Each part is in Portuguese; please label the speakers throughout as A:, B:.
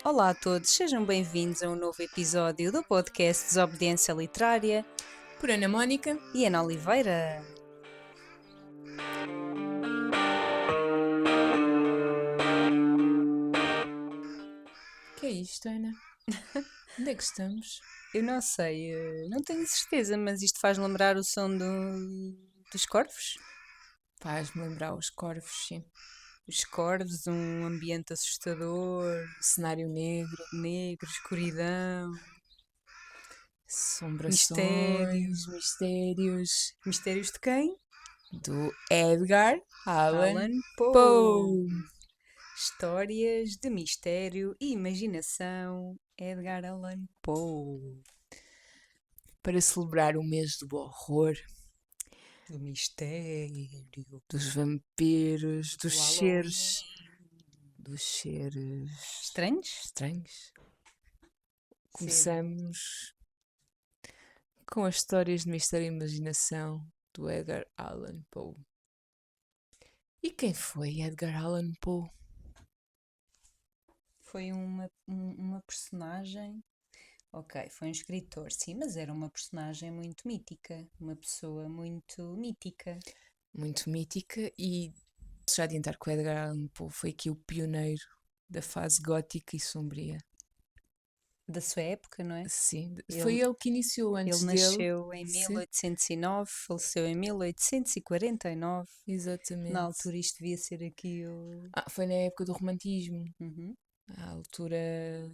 A: Olá a todos, sejam bem-vindos a um novo episódio do podcast Desobediência Literária
B: Por Ana Mónica.
A: e Ana Oliveira.
B: Que é isto, Ana? Onde é que estamos?
A: Eu não sei, não tenho certeza, mas isto faz lembrar o som dos corvos.
B: Faz-me lembrar os corvos, sim.
A: Os corvos, um ambiente assustador,
B: Cenário negro,
A: escuridão,
B: assombrações, mistérios.
A: Mistérios de quem?
B: Do Edgar Allan
A: Allan Poe.
B: Poe.
A: Histórias de mistério e imaginação. Edgar Allan Poe.
B: Para celebrar o mês do horror,
A: Do mistério.
B: dos vampiros, dos
A: Halloween.
B: seres
A: Estranhos?
B: Começamos com as histórias de mistério e imaginação do Edgar Allan Poe. E quem foi Edgar Allan Poe?
A: Foi uma personagem. Ok, foi um escritor, sim, mas era uma personagem muito mítica. Uma pessoa muito mítica.
B: Muito mítica, e posso já adiantar que o Edgar Allan Poe foi aqui o pioneiro da fase gótica e sombria.
A: Da sua época, não é?
B: Sim, foi ele que iniciou. Antes
A: Ele
B: dele.
A: nasceu em
B: Sim.
A: 1809, faleceu em 1849.
B: Exatamente.
A: Na altura isto devia ser aqui o...
B: Foi na época do romantismo,
A: Uhum.
B: a altura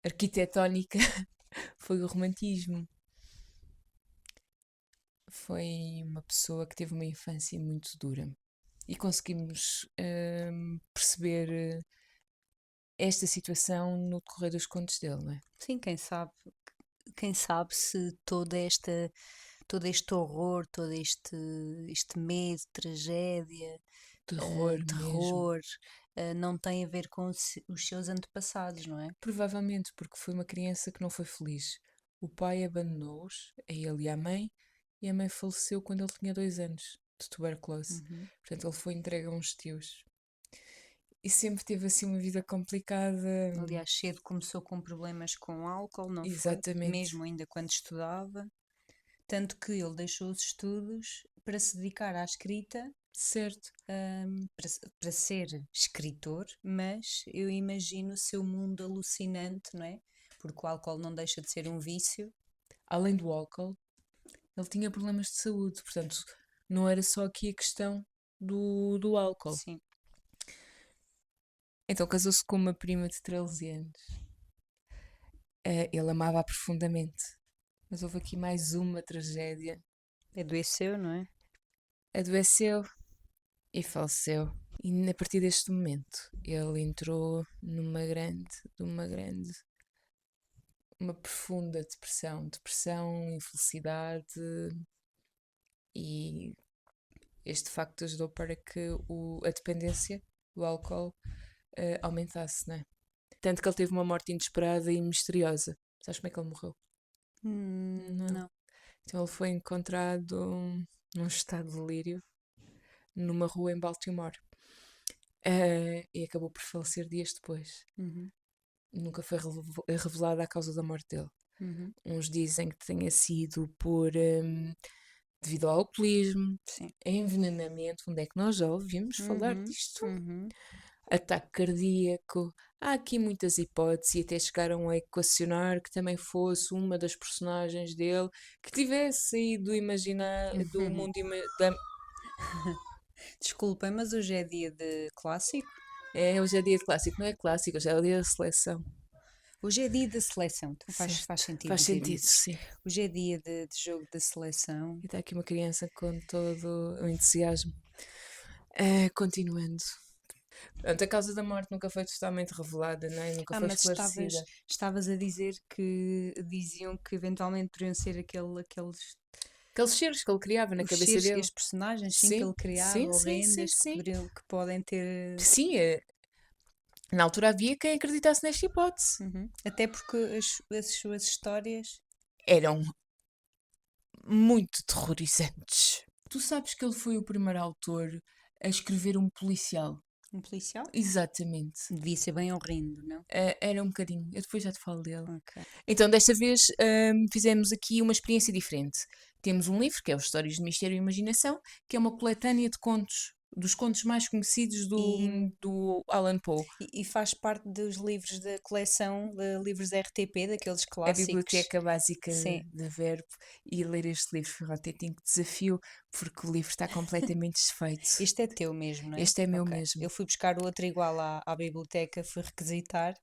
B: arquitetónica foi o romantismo. Foi uma pessoa que teve uma infância muito dura e conseguimos perceber esta situação no decorrer dos contos dele, não é?
A: Sim, quem sabe se todo este horror, todo este medo, tragédia,
B: Terror mesmo.
A: não tem a ver com os seus antepassados, não é?
B: Provavelmente porque foi uma criança que não foi feliz. O pai abandonou-os, a ele e a mãe faleceu quando ele tinha 2 anos, de tuberculose. Portanto, ele foi entregue a uns tios. E sempre teve assim uma vida complicada.
A: Aliás, cedo começou com problemas com álcool, não foi?
B: Exatamente.
A: Mesmo ainda quando estudava. Tanto que ele deixou os estudos para se dedicar à escrita,
B: Certo.
A: para ser escritor, mas eu imagino o seu mundo alucinante, não é? Porque o álcool não deixa de ser um vício.
B: Além do álcool, ele tinha problemas de saúde. Portanto, não era só aqui a questão do álcool.
A: Sim.
B: Então casou-se com uma prima de 13 anos. Ele amava-a profundamente. Mas houve aqui mais uma tragédia.
A: Adoeceu, não é?
B: Adoeceu e faleceu. E a partir deste momento ele entrou uma profunda depressão, infelicidade, e este facto ajudou para que a dependência do álcool aumentasse, não é? Tanto que ele teve uma morte inesperada e misteriosa. Sabes como é que ele morreu?
A: Não.
B: Então ele foi encontrado num estado de delírio numa rua em Baltimore. E acabou por falecer dias depois. Nunca foi revelada a causa da morte dele. Uns dizem que tenha sido devido ao alcoolismo,
A: Sim.
B: envenenamento. Onde é que nós já ouvimos falar disto? Ataque cardíaco. Há aqui muitas hipóteses e até chegaram a equacionar que também fosse uma das personagens dele que tivesse saído do mundo da...
A: Desculpem, mas hoje é dia de clássico?
B: Hoje é dia de clássico, não é clássico, hoje é dia de seleção.
A: Hoje é dia de seleção, então faz sentido
B: Faz
A: dizer
B: sentido,
A: isso.
B: sim.
A: Hoje é dia de jogo de seleção.
B: E está aqui uma criança com todo o entusiasmo. Continuando. Pronto, a causa da morte nunca foi totalmente revelada, não é? Nunca foi
A: Mas
B: esclarecida.
A: estavas a dizer que diziam que eventualmente poderiam ser aqueles
B: Aqueles seres que ele criava na
A: os
B: cabeça
A: seres,
B: dele.
A: as personagens sim, que ele criava,
B: sim,
A: horrendas,
B: sim.
A: que podem ter...
B: Sim, Na altura havia quem acreditasse nesta hipótese.
A: Até porque as suas histórias.
B: Eram muito terrorizantes. Tu sabes que ele foi o primeiro autor a escrever um policial?
A: Um policial?
B: Exatamente.
A: Devia ser bem horrendo, não?
B: Era um bocadinho. Eu depois já te falo dele.
A: Ok.
B: Então, desta vez, fizemos aqui uma experiência diferente. Temos um livro, que é o Histórias de Mistério e Imaginação, que é uma coletânea de contos, dos contos mais conhecidos
A: E,
B: do Alan Poe.
A: e faz parte dos livros da coleção de livros da RTP, daqueles
B: A
A: clássicos.
B: Biblioteca Básica
A: Sim.
B: de Verbo, e ler este livro foi um autêntico desafio, porque o livro está completamente desfeito.
A: Este é teu mesmo, não é?
B: Este é meu
A: Ok.
B: mesmo.
A: Eu fui buscar o outro igual à biblioteca, fui requisitar.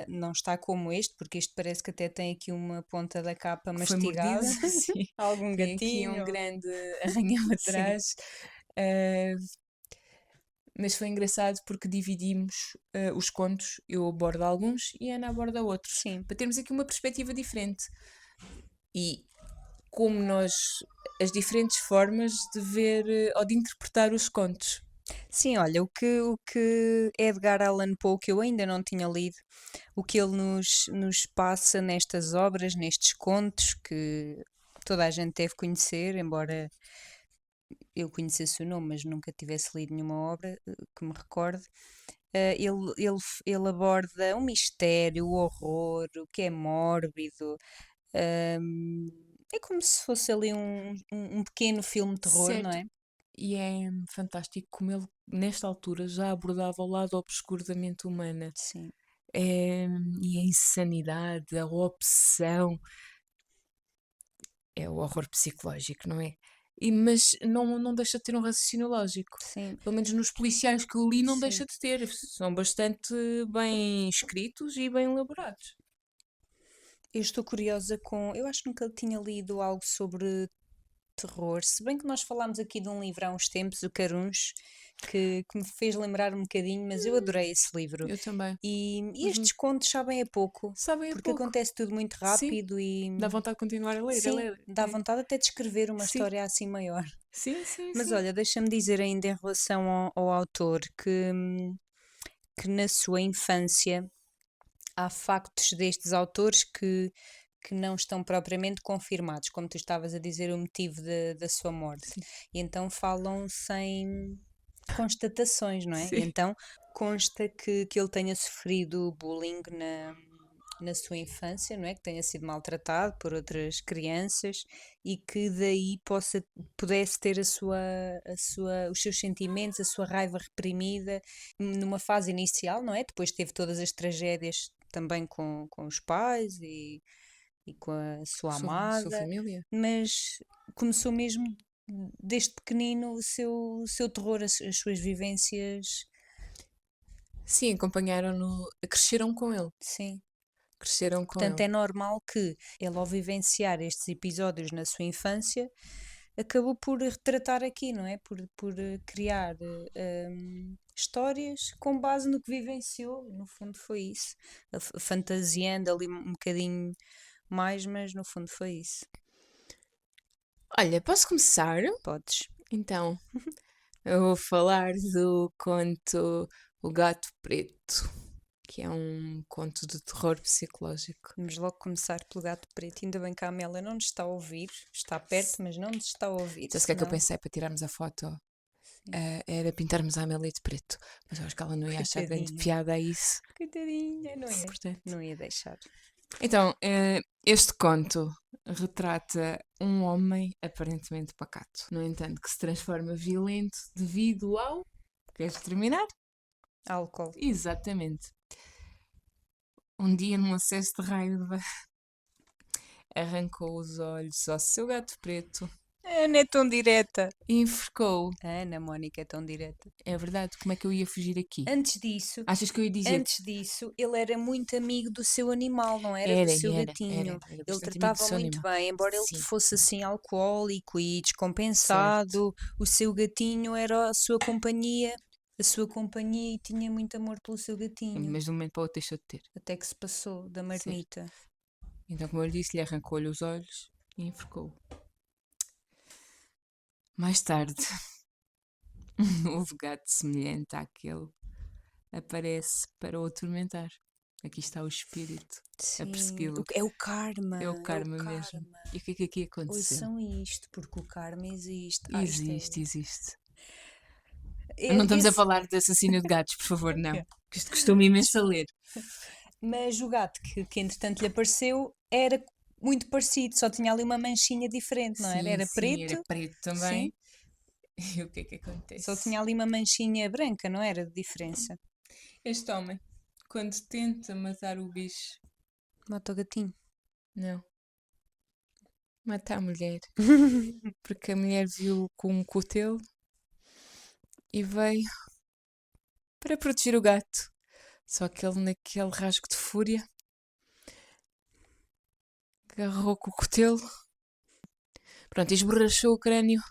A: Não está como este, porque este parece que até tem aqui uma ponta da capa
B: Que foi
A: mastigada.
B: mordida, sim.
A: Algum
B: Tem aqui um
A: gatinho.
B: grande arranhão
A: Sim.
B: atrás. Uh, mas foi engraçado porque dividimos os contos. Eu abordo alguns e a Ana aborda outros.
A: Sim.
B: Para termos aqui uma perspectiva diferente. E como nós. As diferentes formas de ver ou de interpretar os contos.
A: Sim, olha, o que Edgar Allan Poe, que eu ainda não tinha lido, o que ele nos passa nestas obras, nestes contos, que toda a gente deve conhecer, embora eu conhecesse o nome, mas nunca tivesse lido nenhuma obra que me recorde. Ele aborda o mistério, o horror, o que é mórbido. É como se fosse ali um pequeno filme de terror, não
B: Certo.
A: é?
B: E é fantástico como ele, nesta altura, já abordava o lado obscuro da mente humana.
A: Sim.
B: E a insanidade, a obsessão, é o horror psicológico, não é? Mas não deixa de ter um raciocínio lógico.
A: Sim,
B: Pelo menos nos policiais que eu li, não
A: sim.
B: deixa de ter. São bastante bem escritos e bem elaborados.
A: Eu estou curiosa com. Eu acho que nunca tinha lido algo sobre terror, se bem que nós falámos aqui de um livro há uns tempos, o Caruns, que me fez lembrar um bocadinho, mas eu adorei esse livro.
B: Eu também.
A: E
B: Uhum.
A: estes contos sabem a pouco,
B: Sabem a
A: porque
B: pouco.
A: acontece tudo muito
B: Sim,
A: rápido e
B: dá vontade de continuar a ler, a
A: sim,
B: ler.
A: dá
B: É.
A: vontade até de escrever uma
B: Sim,
A: história assim maior.
B: sim,
A: Mas
B: sim.
A: olha, deixa-me dizer ainda em relação ao autor que na sua infância há factos destes autores que não estão propriamente confirmados, como tu estavas a dizer, o motivo da sua morte.
B: Sim,
A: E então falam sem constatações, não é? E
B: sim.
A: então consta que ele tenha sofrido bullying na sua infância, não é? Que tenha sido maltratado por outras crianças e que daí pudesse ter os seus sentimentos, a sua raiva reprimida numa fase inicial, não é? Depois teve todas as tragédias também com os pais e com a sua
B: Sua
A: amada,
B: família?
A: mas começou mesmo desde pequenino o seu terror, as suas vivências,
B: Sim, acompanharam-no, cresceram com ele.
A: sim.
B: Cresceram com
A: Portanto,
B: ele.
A: é normal que ele, ao vivenciar estes episódios na sua infância, acabou por retratar aqui, não é? Por criar histórias com base no que vivenciou. No fundo, foi isso. Fantasiando ali um bocadinho mais, mas no fundo foi isso.
B: Olha, posso começar?
A: Podes.
B: Então, eu vou falar do conto O Gato Preto, que é um conto de terror psicológico.
A: Vamos logo começar pelo gato preto. Ainda bem que a Amélia não nos está a ouvir. Está perto, mas não nos está a ouvir.
B: Então, o que é que eu
A: Senão,
B: pensei para tirarmos a foto?
A: sim.
B: Era pintarmos a Amélia de preto. Mas eu acho que ela não ia achar grande
A: Coitadinha.
B: piada a isso.
A: Coitadinha,
B: Portanto.
A: não ia deixar.
B: Então, este conto retrata um homem aparentemente pacato. No entanto, que se transforma violento devido ao. Queres terminar?
A: Álcool.
B: Exatamente. Um dia, num acesso de raiva, arrancou os olhos ao seu gato preto
A: A Ana é tão direta.
B: e enforcou-o.
A: A Ana Mónica é tão direta.
B: É verdade, como é que eu ia fugir aqui?
A: Antes disso,
B: Achas que eu ia dizer?
A: antes disso, ele era muito amigo do seu animal, não era? Do
B: Era,
A: seu
B: era, era.
A: gatinho.
B: Era
A: Ele
B: bastante amigo do
A: tratava
B: seu
A: muito
B: animal.
A: bem, embora ele
B: Sim,
A: fosse assim alcoólico e
B: certo.
A: descompensado, o seu gatinho era a sua companhia e tinha muito amor pelo seu gatinho.
B: Mas de um momento para o outro deixou de ter.
A: Até que se passou da
B: Certo.
A: marmita.
B: Então, como eu lhe disse, lhe arrancou-lhe os olhos e enforcou-o. Mais tarde, um novo gato semelhante àquele aparece para o atormentar. Aqui está o espírito a
A: Sim,
B: persegui-lo.
A: é o karma,
B: É o karma mesmo. E o que é que aqui aconteceu?
A: Ouçam isto, porque o karma existe. Isto
B: Existe, existe.
A: é...
B: Não estamos a
A: esse...
B: falar de assassínio de gatos, por favor, não. Que isto custou-me imenso a ler.
A: Mas o gato que entretanto lhe apareceu era muito parecido, só tinha ali uma manchinha diferente, não era?
B: Sim,
A: Era
B: sim, era
A: preto,
B: preto
A: sim,
B: também. E o que é que
A: só
B: acontece?
A: tinha ali uma manchinha branca, não era? De diferença.
B: Este homem, quando tenta matar o bicho,
A: Mata o gatinho.
B: não, mata a mulher. Porque a mulher viu com um cutelo e veio para proteger o gato. Só que ele, naquele rasgo de fúria, agarrou com o cutelo, pronto, e esborrachou o crânio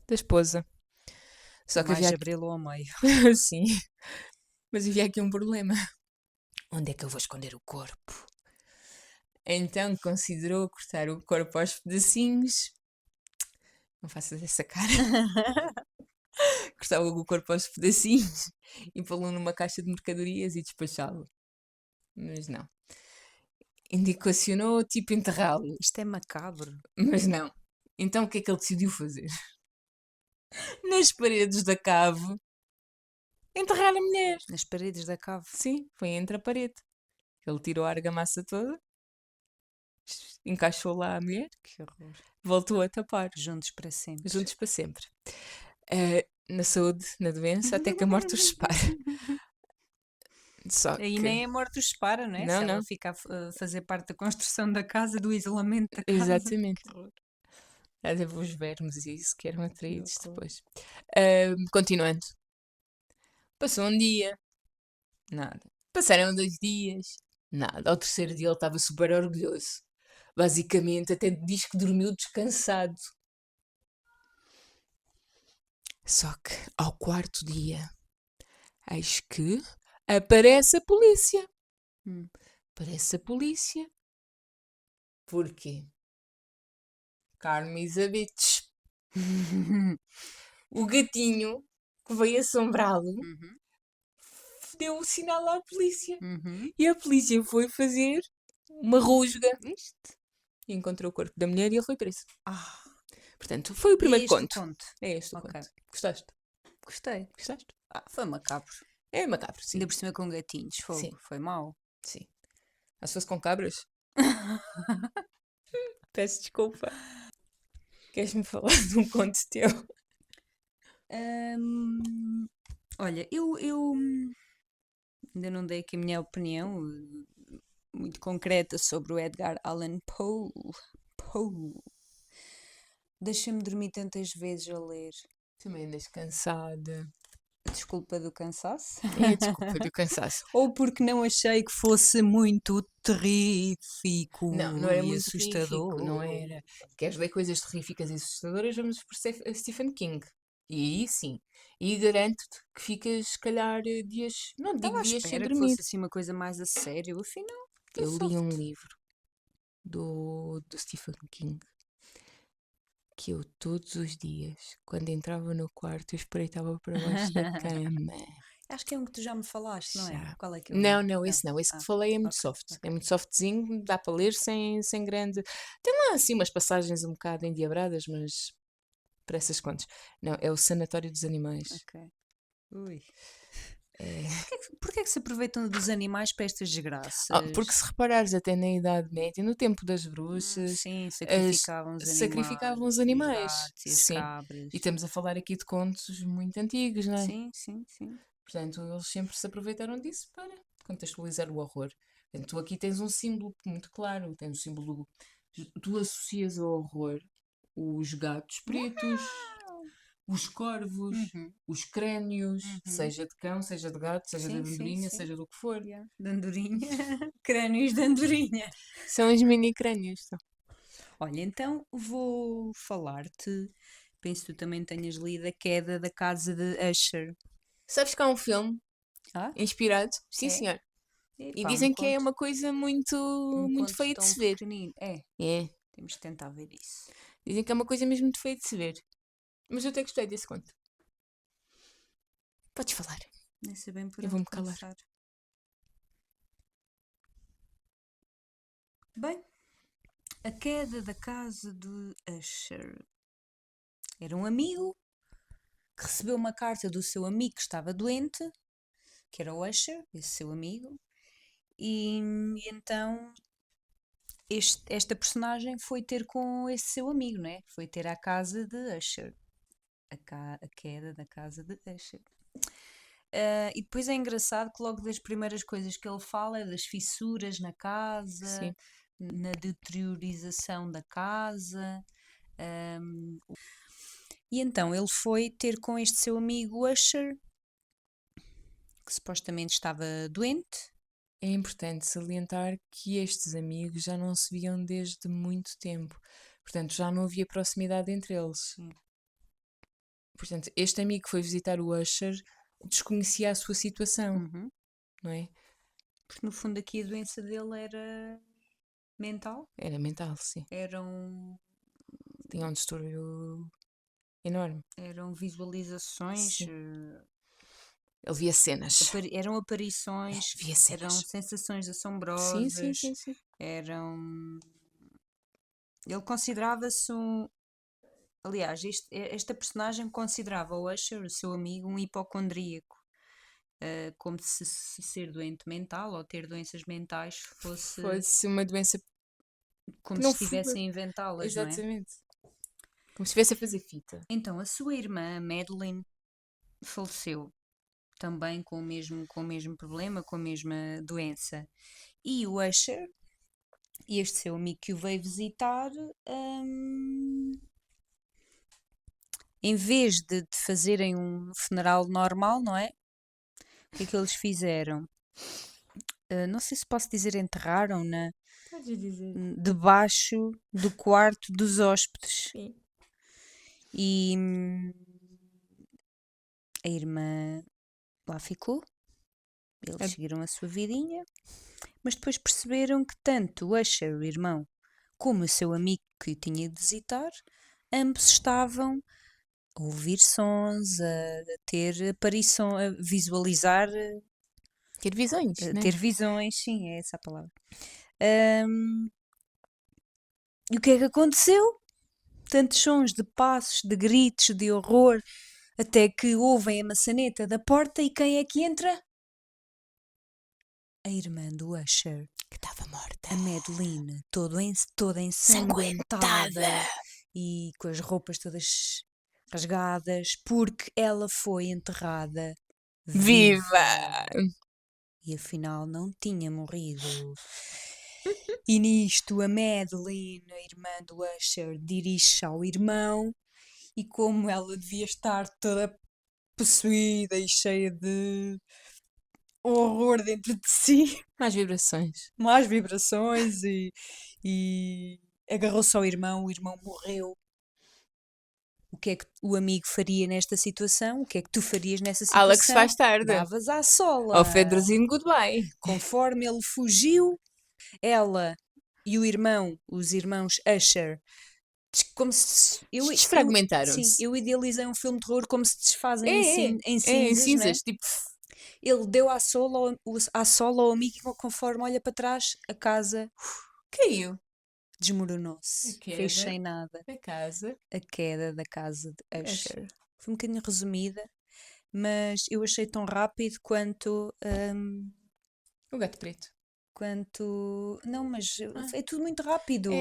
B: da esposa. Só que
A: Mais
B: havia
A: abri-lo ao meio.
B: aqui... Sim, mas havia aqui um problema. Onde é que eu vou esconder o corpo? Então considerou cortar o corpo aos pedacinhos. Não faças essa cara. Cortava o corpo aos pedacinhos e pô-lo numa caixa de mercadorias e despachá-lo. Mas não. Indicacionou tipo enterrá-lo.
A: Isto é macabro.
B: Mas não. Então o que é que ele decidiu fazer? Nas paredes da cave, enterrar a mulher.
A: Nas paredes da cave.
B: Sim, foi entre a parede. Ele tirou a argamassa toda, encaixou lá a mulher,
A: Que horror.
B: voltou a tapar.
A: Juntos para sempre.
B: Juntos para sempre. Na saúde, na doença, até que a morte os separe. Só
A: Aí
B: que.
A: nem a morte os separa, não é?
B: Não,
A: Se ela
B: não.
A: fica a fazer parte da construção da casa, do isolamento da casa.
B: Exatamente.
A: Que horror.
B: Nada, os vermes e isso que eram atraídos
A: horror.
B: depois. Continuando. Passou um dia. Nada. Passaram 2 dias. Nada. Ao terceiro dia ele estava super orgulhoso. Basicamente, até diz que dormiu descansado. Só que ao quarto dia, eis que aparece a polícia.
A: Hum.
B: Aparece a polícia. Porquê? Carmo Isabetes. O gatinho que veio assombrá-lo
A: Uhum.
B: deu o sinal à polícia.
A: Uhum.
B: E a polícia foi fazer uma rusga
A: Viste?
B: e encontrou o corpo da mulher e ele foi preso.
A: Ah,
B: Portanto, foi o
A: e é
B: primeiro
A: este o
B: conto.
A: conto.
B: É este o
A: Ok.
B: conto. Gostaste?
A: Gostei.
B: Gostaste?
A: Foi macabro.
B: É macabro, sim.
A: Ainda por cima com gatinhos.
B: Sim,
A: Fogo. Foi mau.
B: sim. Ah, se fosse com cabras? Peço desculpa. Queres-me falar de um conto teu?
A: Olha, eu ainda não dei aqui a minha opinião muito concreta sobre o Edgar Allan Poe. Poe. Deixa-me dormir tantas vezes a ler.
B: Também andas cansada.
A: Desculpa do cansaço.
B: É, desculpa do cansaço.
A: Ou porque não achei que fosse muito terrífico
B: Não, não era
A: e
B: muito
A: assustador.
B: terrífico, não era. Queres ler coisas terríficas e assustadoras? Vamos por Stephen King. E aí sim. E garanto-te que ficas, se calhar, dias. Não
A: Estava
B: digo
A: à
B: dias sem
A: espera que
B: dormir.
A: fosse assim uma coisa mais a sério. Afinal, tão
B: Eu li um
A: soft.
B: livro do Stephen King que eu todos os dias, quando entrava no quarto, eu espreitava para baixo da cama.
A: Acho que é um que tu já me falaste, não é?
B: Já.
A: Qual é que é o
B: Não,
A: nome?
B: não, esse não. Esse que
A: Ah,
B: te falei é muito
A: ok,
B: soft. É
A: ok.
B: muito softzinho, dá para ler sem grande. Tem lá assim umas passagens um bocado endiabradas, mas para essas contas. Não, é o Sanatório dos Animais.
A: Ok. Ui.
B: É.
A: Porquê é que se aproveitam dos animais para estas
B: Porque
A: desgraças?
B: se reparares até na Idade Média, no tempo das bruxas,
A: Sim,
B: as-
A: sacrificavam os
B: sacrificavam os
A: animais e os
B: animais.
A: gatos e as
B: Sim.
A: cabras.
B: E estamos a falar aqui de contos muito antigos, não é?
A: Sim, sim, sim.
B: Portanto, eles sempre se aproveitaram disso para contextualizar o horror. Portanto, tu aqui tens um símbolo muito claro, tens um símbolo. Tu associas ao horror os gatos pretos, os corvos,
A: Uhum,
B: os crânios,
A: uhum.
B: seja de cão, seja de gato, seja de
A: Sim, sim,
B: andorinha,
A: sim.
B: seja do que for.
A: Yeah. De andorinha. Crânios de andorinha.
B: São os mini crânios. São.
A: Olha, então vou falar-te. Penso que tu também tenhas lido A Queda da Casa de Usher.
B: Sabes que há um filme
A: Ah,
B: inspirado? Sim,
A: é?
B: senhor. E
A: Epá,
B: dizem que é uma coisa muito,
A: um
B: muito
A: conto
B: feia de
A: tão
B: se ver.
A: pequenino. É,
B: É.
A: temos de tentar ver isso.
B: Dizem que é uma coisa mesmo muito feia de se ver. Mas eu até gostei desse conto. Podes falar.
A: Nem sei bem por
B: Eu
A: onde
B: vou-me calar.
A: começar. Bem, a queda da casa de Usher. Era um amigo que recebeu uma carta do seu amigo que estava doente, que era o Usher, esse seu amigo, e então esta personagem foi ter com esse seu amigo, né? Foi ter à casa de Usher. A queda da casa de Usher. E depois é engraçado que logo das primeiras coisas que ele fala é das fissuras na casa,
B: Sim.
A: na deteriorização da casa. E então ele foi ter com este seu amigo Usher, que supostamente estava doente.
B: É importante salientar que estes amigos já não se viam desde muito tempo. Portanto, já não havia proximidade entre eles.
A: Sim.
B: Portanto, este amigo que foi visitar o Usher desconhecia a sua situação,
A: Uhum.
B: não é?
A: Porque no fundo aqui a doença dele era mental,
B: Era mental, sim.
A: eram,
B: Tinha um distúrbio enorme.
A: eram visualizações,
B: Sim. Ele via cenas.
A: eram aparições,
B: Via
A: eram
B: cenas.
A: sensações
B: Sim, sim,
A: assombrosas,
B: sim, sim.
A: eram. Ele considerava-se um. Aliás, esta personagem considerava o Usher, o seu amigo, um hipocondríaco. Como se ser doente mental ou ter doenças mentais fosse
B: Fosse uma doença
A: como
B: que
A: se
B: não foi.
A: estivesse a inventá-las, não é?
B: Exatamente. Como se estivesse a fazer fita.
A: Então, a sua irmã, Madeline, faleceu também com o mesmo problema, com a mesma doença. E o Usher, este seu amigo que o veio visitar, hum, em vez de fazerem um funeral normal, não é? O que é que eles fizeram? Não sei se posso dizer enterraram-na
B: Podes dizer.
A: debaixo do quarto dos hóspedes.
B: Sim.
A: E a irmã lá ficou. Eles seguiram a sua vidinha, mas depois perceberam que tanto o Usher, o irmão, como o seu amigo que o tinha de visitar, ambos estavam a ouvir sons, a ter aparição, a visualizar,
B: Ter visões,
A: a
B: né?
A: ter visões, sim, é essa a palavra. Ahm, e o que é que aconteceu? Tantos sons de passos, de gritos, de horror, até que ouvem a maçaneta da porta e quem é que entra? A irmã do Usher,
B: Que estava morta.
A: a Madeline, toda
B: Sanguentada.
A: ensanguentada e com as roupas todas rasgadas, porque ela foi enterrada
B: Viva!
A: viva. E afinal não tinha morrido. E nisto a Madeline, a irmã do Usher, dirige-se ao irmão e como ela devia estar toda possuída e cheia de horror dentro de si,
B: Mais vibrações.
A: más vibrações e agarrou-se ao irmão, o irmão morreu. O que é que o amigo faria nesta situação? O que é que tu farias nessa
B: Alex
A: situação?
B: faz tarde.
A: Davas à
B: Ao
A: sola.
B: Fedrozinho, goodbye.
A: Conforme ele fugiu, ela e o irmão, os irmãos Usher, como se sim,
B: Desfragmentaram-se.
A: eu idealizei um filme de terror como se desfazem em
B: Em
A: cinzas, né?
B: cinzas. Tipo,
A: Ele deu à sola ao amigo e conforme olha para trás, a casa
B: caiu. A
A: desmoronou-se. Fez
B: queda
A: sem nada.
B: da casa.
A: A queda da casa de
B: Acho.
A: Usher. Foi um bocadinho resumida, mas eu achei tão rápido
B: O gato preto.
A: Não, mas
B: Ah,
A: é tudo muito
B: é.
A: rápido.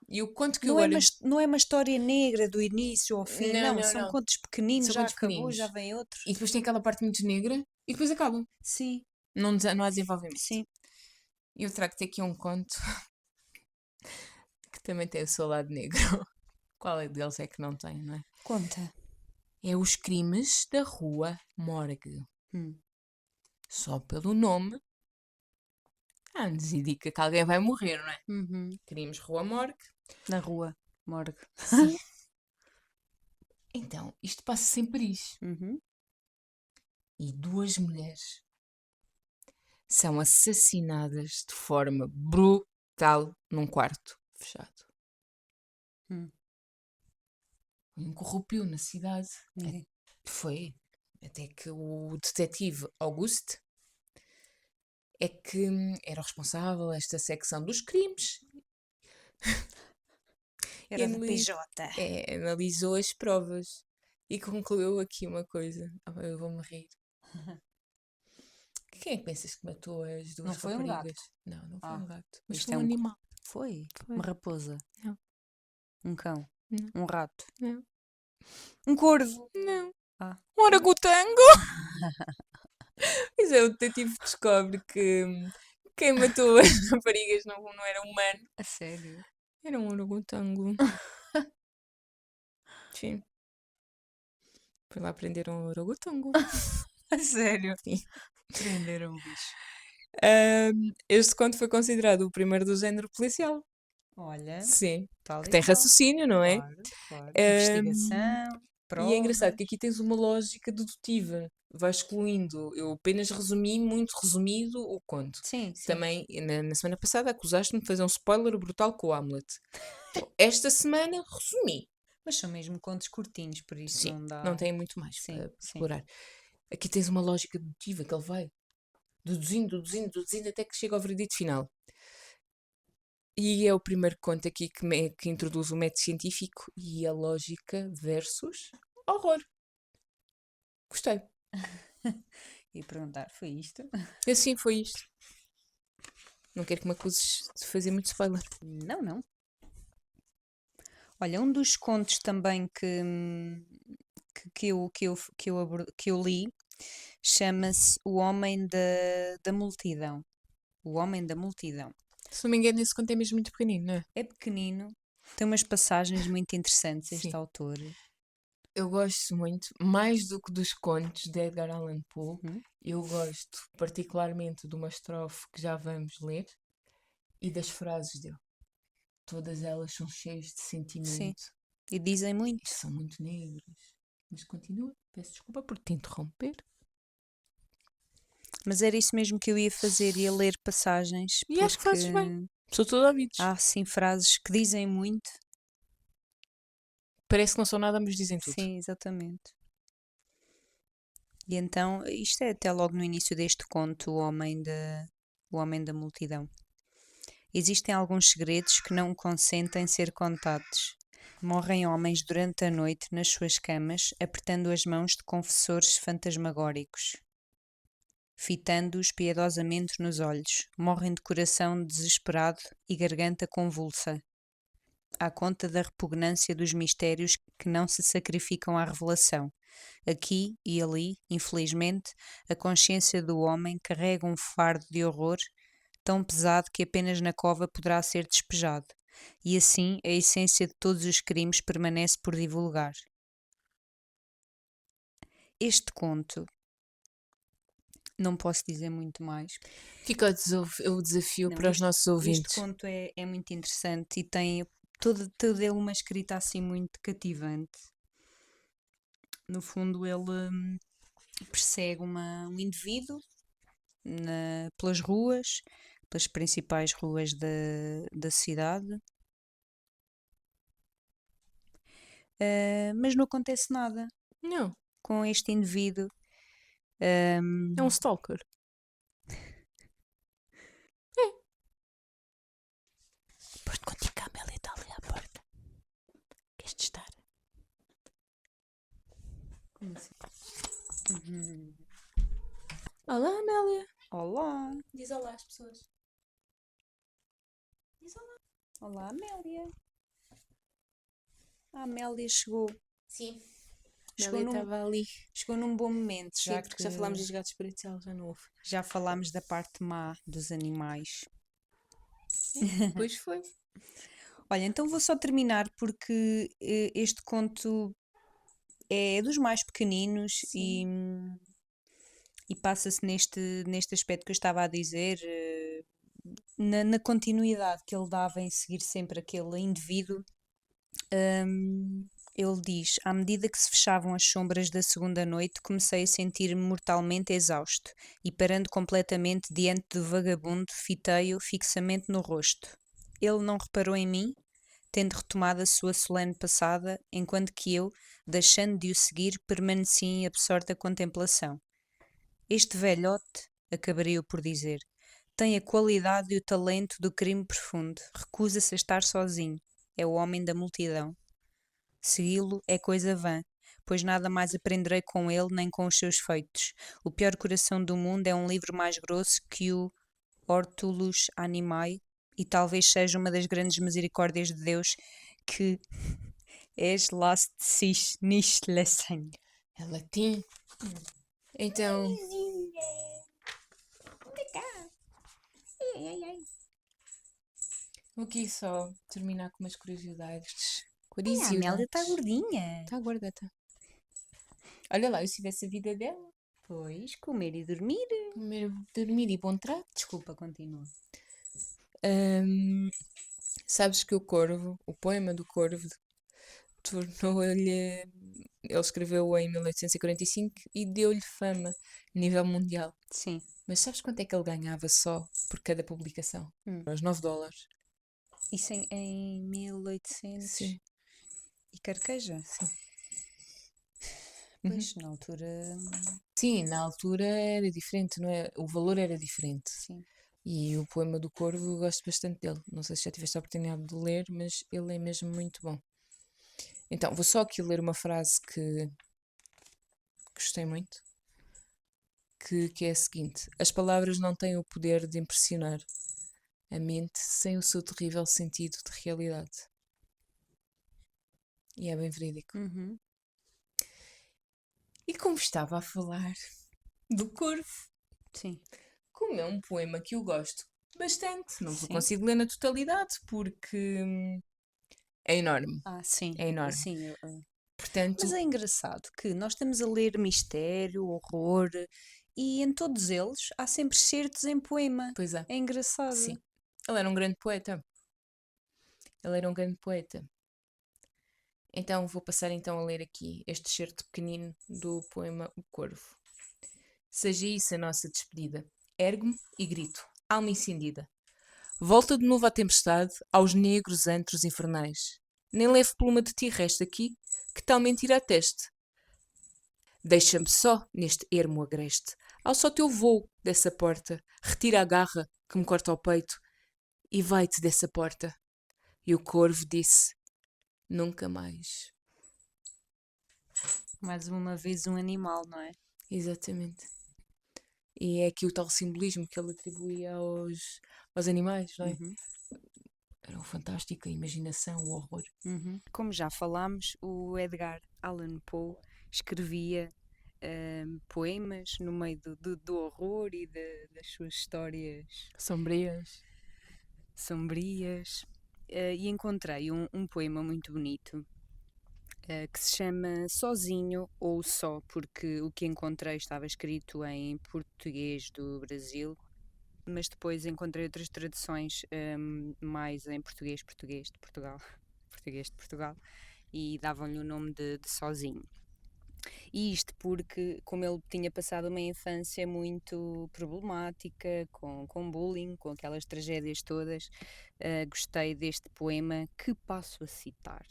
B: E o conto que eu
A: Não é
B: olho.
A: não é uma história negra do início ao fim,
B: Não,
A: não,
B: não,
A: são
B: não.
A: contos pequeninos,
B: São
A: já
B: contos
A: acabou, já
B: pequeninos.
A: vem outro.
B: E depois tem aquela parte muito negra e depois acabam.
A: Sim,
B: Não há desenvolvimento.
A: sim.
B: E eu trago-te aqui um conto que também tem o seu lado negro. Qual é deles é que não tem, não é?
A: Conta.
B: É Os Crimes da Rua Morgue.
A: Hum.
B: Só pelo nome, nos indica que alguém vai morrer, não é?
A: Uhum.
B: Crimes Rua Morgue.
A: Na rua, morgue.
B: Sim. Então, isto passa-se em Paris.
A: Uhum.
B: E duas mulheres são assassinadas de forma brutal num quarto fechado.
A: Hum.
B: Um corrupio na cidade.
A: Ninguém.
B: Foi. até que o detetive Auguste é que era o responsável desta secção dos crimes e
A: Era da PJ.
B: analisou as provas e concluiu aqui uma coisa. Eu vou-me rir. Quem é que pensas que matou as
A: Não
B: duas
A: foi um gato.
B: raparigas? Não, não foi
A: Ah,
B: um gato, mas
A: isto
B: foi
A: é
B: um
A: um.
B: animal.
A: Foi?
B: Foi.
A: Uma raposa.
B: Não.
A: Um cão.
B: Não.
A: Um rato.
B: Não.
A: Um corvo.
B: Não.
A: Ah.
B: Um orangotango! Pois é, o detetive descobre que quem matou as raparigas não era humano,
A: A sério?
B: era um orangotango. Sim. Foi lá prender um orangotango.
A: A sério?
B: Sim.
A: Prenderam o bicho.
B: Este conto foi considerado o primeiro do género policial.
A: Olha,
B: Sim.
A: tal
B: Que
A: e
B: tem
A: qual.
B: raciocínio, não é?
A: Claro, claro.
B: Ahm,
A: Investigação,
B: e é engraçado
A: provas.
B: que aqui tens uma lógica dedutiva. Vai excluindo. Eu apenas resumi, muito resumido, o conto.
A: Sim, sim.
B: Também, na semana passada, acusaste-me de fazer um spoiler brutal com o Hamlet. Então, esta semana, resumi.
A: Mas são mesmo contos curtinhos, por isso
B: Sim,
A: não
B: não
A: dá.
B: tem muito mais
A: Sim,
B: para
A: sim.
B: explorar. Aqui tens uma lógica dedutiva que ele vai deduzindo até que chega ao veredito final. E é o primeiro conto aqui que introduz o método científico e a lógica versus horror. Gostei.
A: E perguntar, foi isto?
B: Assim foi isto. Não quero que me acuses de fazer muito spoiler.
A: Não, não. Olha, um dos contos também que eu li chama-se O Homem da Multidão. O Homem da Multidão.
B: Se não me engano, esse conto é mesmo muito pequenino, não é?
A: É pequenino, tem umas passagens muito interessantes este
B: Sim.
A: autor.
B: Eu gosto muito, mais do que dos contos de Edgar Allan Poe,
A: Uhum.
B: eu gosto particularmente de uma estrofe que já vamos ler e das frases dele. Todas elas são cheias de
A: Sim,
B: sentimento
A: e dizem
B: e
A: muito.
B: são muito negras. Mas continua, peço desculpa por te interromper.
A: Mas era isso mesmo que eu ia fazer, ia ler passagens,
B: E acho que
A: porque
B: fazes bem. Sou todo ouvidos.
A: há sim frases que dizem muito.
B: Parece que não são nada, mas dizem tudo.
A: Sim, exatamente. E então, isto é até logo no início deste conto, o homem da multidão. Existem alguns segredos que não consentem ser contados. Morrem homens durante a noite nas suas camas, apertando as mãos de confessores fantasmagóricos, fitando-os piedosamente nos olhos. Morrem de coração desesperado e garganta convulsa, à conta da repugnância dos mistérios que não se sacrificam à revelação. Aqui e ali, infelizmente, a consciência do homem carrega um fardo de horror tão pesado que apenas na cova poderá ser despejado, e assim a essência de todos os crimes permanece por divulgar. Este conto, não posso dizer muito mais.
B: Fica o desafio
A: Não,
B: para os nossos
A: este
B: ouvintes.
A: conto é muito interessante e tem toda ele uma escrita assim muito cativante. No fundo, ele persegue um indivíduo pelas ruas, pelas principais ruas da cidade, mas não acontece nada
B: Não,
A: com este indivíduo.
B: é um stalker. Depois de contigo, a Amélia está ali à porta. Queres testar?
A: Como assim?
B: Olá, Amélia.
A: Olá,
B: Diz olá às pessoas.
A: olá Amélia. A Amélia chegou.
B: Sim.
A: Chegou
B: Amélia
A: num,
B: estava ali.
A: chegou num bom momento,
B: Sim,
A: já
B: porque
A: que
B: já falámos dos gatos pretos e ela já não ouve.
A: já falámos da parte má dos animais.
B: Pois foi.
A: Olha, então vou só terminar porque este conto é dos mais pequeninos e passa-se neste aspecto que eu estava a dizer, na continuidade que ele dava em seguir sempre aquele indivíduo. Ele diz: à medida que se fechavam as sombras da segunda noite, comecei a sentir-me mortalmente exausto e, parando completamente diante do vagabundo, fitei-o fixamente no rosto. Ele não reparou em mim, tendo retomado a sua solene passada, enquanto que eu, deixando de o seguir, permaneci em absorta contemplação. Este velhote, acabaria eu por dizer, tem a qualidade e o talento do crime profundo, recusa-se a estar sozinho, é o homem da multidão. Segui-lo é coisa vã, pois nada mais aprenderei com ele nem com os seus feitos. O pior coração do mundo é um livro mais grosso que o Hortulus Animae, e talvez seja uma das grandes misericórdias de Deus que és last sich nicht lesen.
B: É latim. Então, vou aqui só terminar com umas curiosidades.
A: Ai, a Amélia está
B: Curiosidades.
A: gordinha.
B: Está gorda, tá. Olha lá, eu se tivesse a vida dela.
A: Pois, comer e dormir.
B: Comer, dormir e bom trato.
A: Desculpa, continua.
B: Sabes que o Corvo, o poema do Corvo, tornou-lhe. Ele escreveu em 1845 e deu-lhe fama a nível mundial.
A: Sim.
B: Mas sabes quanto é que ele ganhava só por cada publicação? Os $9.
A: Isso em 1800
B: Sim.
A: e carqueja?
B: Sim.
A: Pois, na altura,
B: Sim, na altura era diferente, não é? O valor era diferente.
A: sim.
B: E o poema do Corvo eu gosto bastante dele. Não sei se já tiveste a oportunidade de ler, mas ele é mesmo muito bom. Então, vou só aqui ler uma frase que gostei muito, que é a seguinte: as palavras não têm o poder de impressionar a mente sem o seu terrível sentido de realidade. E é bem verídico.
A: Uhum.
B: E como estava a falar do Corvo,
A: Sim.
B: como é um poema que eu gosto bastante, não
A: Sim.
B: consigo ler na totalidade porque é enorme.
A: Ah, sim.
B: É enorme.
A: Sim,
B: Portanto,
A: mas é engraçado que nós estamos a ler mistério, horror, e em todos eles há sempre certos em poema.
B: pois é,
A: É engraçado.
B: sim. Ele era um grande poeta. Ele era um grande poeta. Então vou passar então a ler aqui este excerto pequenino do poema O Corvo. Seja isso a nossa despedida. Ergo-me e grito, alma incendida. Volta de novo à tempestade, aos negros antros infernais. Nem leve pluma de ti resta aqui, que tal mentira ateste. Deixa-me só neste ermo agreste. Alça o teu voo dessa porta, retira a garra que me corta o peito e vai-te dessa porta. E o corvo disse, nunca mais.
A: Mais uma vez um animal, não é?
B: Exatamente. E é aqui o tal simbolismo que ele atribuía aos animais, não é?
A: Uhum.
B: Era o fantástico, a imaginação, o horror.
A: Uhum. Como já falámos, o Edgar Allan Poe escrevia poemas no meio do horror e das suas histórias
B: Sombrias.
A: sombrias. E encontrei um poema muito bonito que se chama Sozinho ou Só, porque o que encontrei estava escrito em português do Brasil, mas depois encontrei outras traduções mais em português de Portugal, português de Portugal, e davam-lhe o nome de Sozinho. E isto porque, como ele tinha passado uma infância muito problemática, com bullying, com aquelas tragédias todas, gostei deste poema que passo a citar.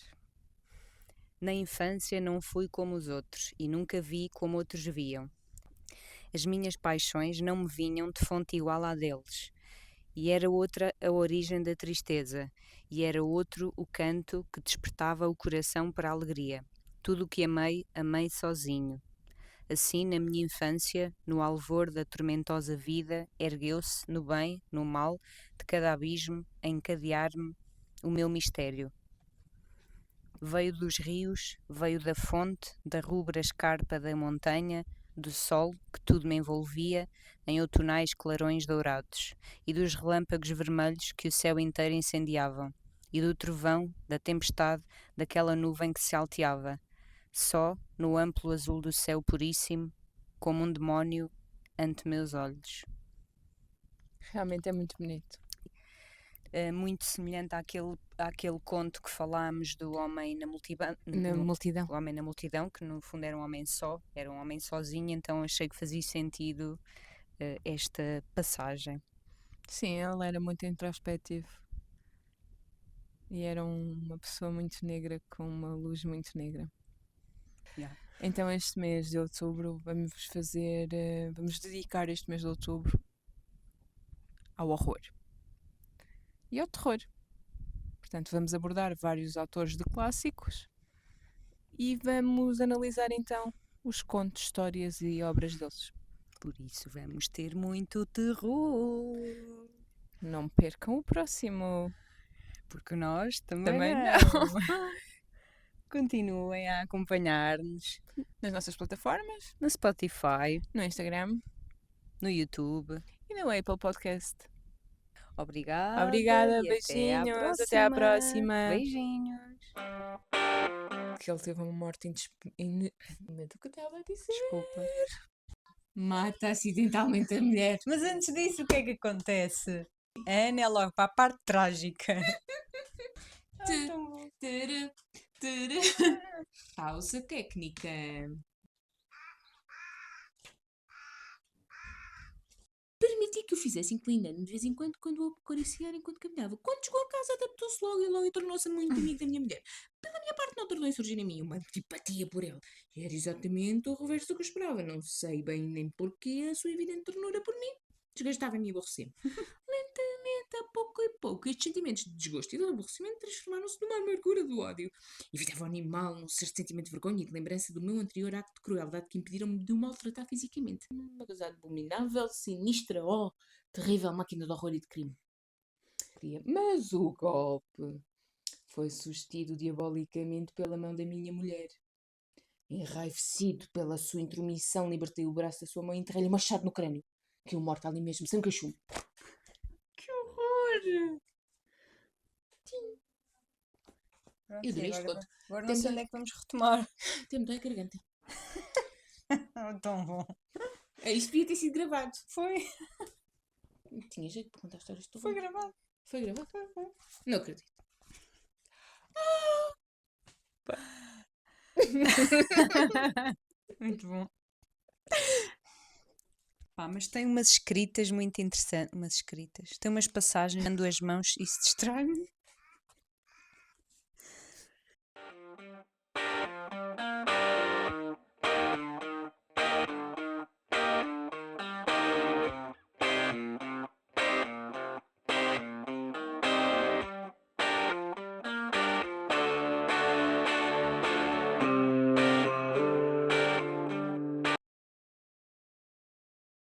A: Na infância não fui como os outros e nunca vi como outros viam. As minhas paixões não me vinham de fonte igual à deles. E era outra a origem da tristeza, e era outro o canto que despertava o coração para a alegria. Tudo o que amei, amei sozinho. Assim, na minha infância, no alvor da tormentosa vida, ergueu-se, no bem, no mal, de cada abismo, a encadear-me o meu mistério. Veio dos rios, veio da fonte, da rubra escarpa da montanha, do sol que tudo me envolvia em outonais clarões dourados, e dos relâmpagos vermelhos que o céu inteiro incendiavam, e do trovão, da tempestade, daquela nuvem que se alteava, só no amplo azul do céu puríssimo, como um demónio ante meus olhos.
B: Realmente é muito bonito.
A: Muito semelhante àquele conto que falámos do homem na multidão,
B: Na multidão.
A: o homem na multidão, que no fundo era um homem só, era um homem sozinho, então achei que fazia sentido esta passagem.
B: Sim, ele era muito introspectivo. E era uma pessoa muito negra com uma luz muito negra.
A: Yeah.
B: Então este mês de outubro vamos dedicar este mês de outubro ao horror e ao terror. Portanto, vamos abordar vários autores de clássicos e vamos analisar então os contos, histórias e obras deles.
A: Por isso vamos ter muito terror.
B: Não percam o próximo.
A: Porque nós
B: Também
A: também
B: não.
A: Continuem a acompanhar-nos
B: Nas nossas plataformas,
A: no Spotify,
B: no Instagram
A: no YouTube.
B: e no Apple Podcast.
A: Obrigada.
B: Obrigada,
A: E até à
B: beijinhos, até à próxima.
A: Beijinhos.
B: Que ele teve uma morte o que eu estava a dizer?
A: Desculpa.
B: Mata acidentalmente a mulher.
A: Mas antes disso, o que é que acontece? A Ana é logo para a parte trágica.
B: Pausa técnica. Permiti que o fizesse inclinando de vez em quando o acariciar enquanto caminhava. Quando chegou a casa, adaptou-se logo e tornou-se muito amigo da minha mulher. Pela minha parte, não tardou em surgir em mim uma antipatia por ele. Era exatamente o reverso do que eu esperava. Não sei bem nem porquê a sua evidente ternura por mim desgastava-me e aborrecia-me. Lentamente, a pouco e pouco, estes sentimentos de desgosto e de aborrecimento transformaram-se numa amargura do ódio. Evitava o animal num certo sentimento de vergonha e de lembrança do meu anterior acto de crueldade que impediram-me de o maltratar fisicamente. Uma coisa abominável, sinistra, terrível máquina de horror e de crime. Mas o golpe foi sustido diabolicamente pela mão da minha mulher. Enraivecido pela sua intromissão, libertei o braço da sua mãe e enterrei-lhe um machado no crânio. Que o morto ali mesmo, sem queixume.
A: Que horror! Pronto,
B: Eu adorei este conto.
A: agora não sei onde é que vamos retomar.
B: Tem-me dói a garganta.
A: Tão bom.
B: Isto devia ter sido gravado.
A: Foi.
B: Tinha jeito para contar histórias de
A: Foi gravado.
B: Foi gravado? Foi. Não acredito.
A: Muito bom. Pá, mas tem umas escritas muito interessantes. Umas escritas. Tem umas passagens, dando as mãos e se distrai-me.